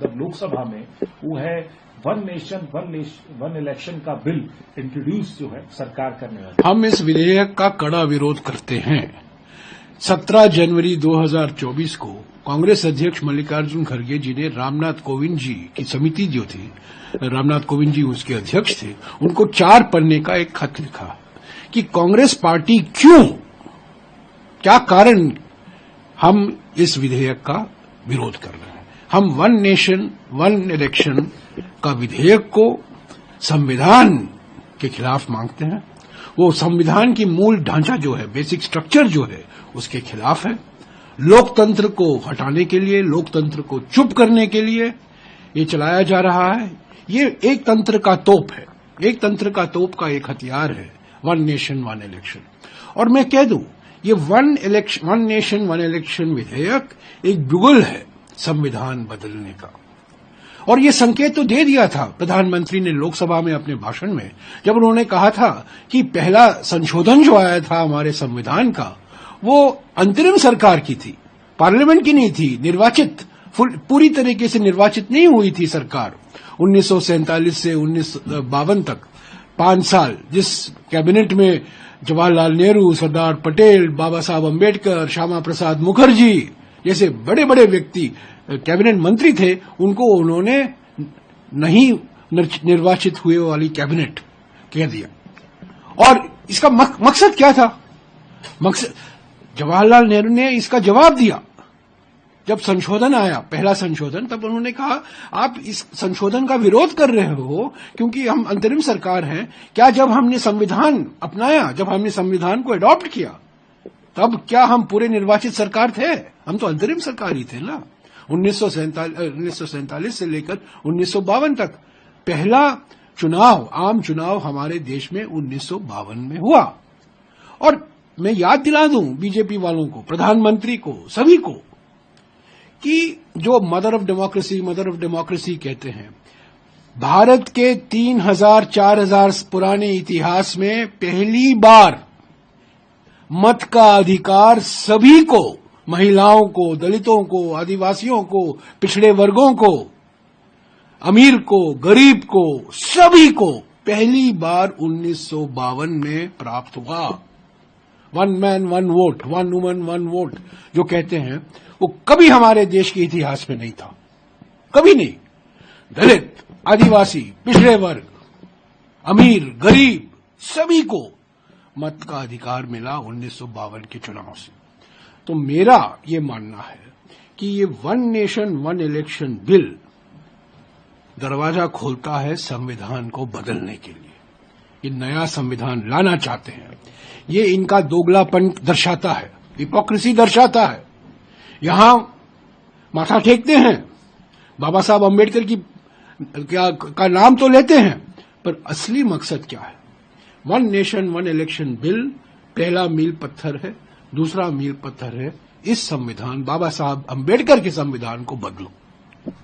अंदर लोकसभा में वो है वन नेशन वन इलेक्शन का बिल इंट्रोड्यूस जो है सरकार करने वाली। हम इस विधेयक का कड़ा विरोध करते हैं। 17 जनवरी 2024 को कांग्रेस अध्यक्ष मल्लिकार्जुन खड़गे जी ने रामनाथ कोविंद जी की समिति जो थी, रामनाथ कोविंद जी उसके अध्यक्ष थे, उनको 4 पन्ने का एक खत लिखा कि कांग्रेस पार्टी क्या कारण हम इस विधेयक का विरोध कर रहे हैं। हम वन नेशन वन इलेक्शन का विधेयक को संविधान के खिलाफ मांगते हैं। वो संविधान की मूल ढांचा जो है, बेसिक स्ट्रक्चर जो है, उसके खिलाफ है। लोकतंत्र को हटाने के लिए, लोकतंत्र को चुप करने के लिए ये चलाया जा रहा है। ये एक तंत्र का तोप है, एक तंत्र का तोप का एक हथियार है वन नेशन वन इलेक्शन। और मैं कह दूं, ये वन नेशन वन इलेक्शन विधेयक एक जुगल है संविधान बदलने का। और ये संकेत तो दे दिया था प्रधानमंत्री ने लोकसभा में अपने भाषण में, जब उन्होंने कहा था कि पहला संशोधन जो आया था हमारे संविधान का, वो अंतरिम सरकार की थी, पार्लियामेंट की नहीं थी, निर्वाचित, पूरी तरीके से निर्वाचित नहीं हुई थी सरकार। 1947 से 1952 तक 5 साल जिस कैबिनेट में जवाहरलाल नेहरू, सरदार पटेल, बाबा साहब अम्बेडकर, श्यामा प्रसाद मुखर्जी जैसे बड़े बड़े व्यक्ति कैबिनेट मंत्री थे, उनको उन्होंने नहीं निर्वाचित हुए वाली कैबिनेट कह दिया। और इसका मकसद क्या था? मकसद जवाहरलाल नेहरू ने इसका जवाब दिया जब संशोधन आया, पहला संशोधन, तब उन्होंने कहा आप इस संशोधन का विरोध कर रहे हो क्योंकि हम अंतरिम सरकार हैं। क्या जब हमने संविधान अपनाया, जब हमने संविधान को अडॉप्ट किया, तब क्या हम पूरे निर्वाचित सरकार थे? हम तो अंतरिम सरकार ही थे ना। 1947 से लेकर 1952 तक पहला चुनाव, आम चुनाव हमारे देश में 1952 में हुआ। और मैं याद दिला दूं बीजेपी वालों को, प्रधानमंत्री को, सभी को, कि जो मदर ऑफ डेमोक्रेसी कहते हैं, भारत के 3000-4000 पुराने इतिहास में पहली बार मत का अधिकार सभी को, महिलाओं को, दलितों को, आदिवासियों को, पिछड़े वर्गों को, अमीर को, गरीब को, सभी को पहली बार 1952 में प्राप्त हुआ। One man one vote, one woman one vote जो कहते हैं, वो कभी हमारे देश के इतिहास में नहीं था, कभी नहीं। दलित, आदिवासी, पिछड़े वर्ग, अमीर, गरीब, सभी को मत का अधिकार मिला 1952 के चुनाव से। तो मेरा ये मानना है कि ये one nation one election bill दरवाजा खोलता है संविधान को बदलने के लिए। ये नया संविधान लाना चाहते हैं। ये इनका दोगलापन दर्शाता है, हिपोक्रेसी दर्शाता है। यहां माथा टेकते हैं, बाबा साहब अम्बेडकर का नाम तो लेते हैं, पर असली मकसद क्या है? One nation one election bill पहला मील पत्थर है। दूसरा मील पत्थर है इस संविधान, बाबा साहब अम्बेडकर के संविधान को बदलो।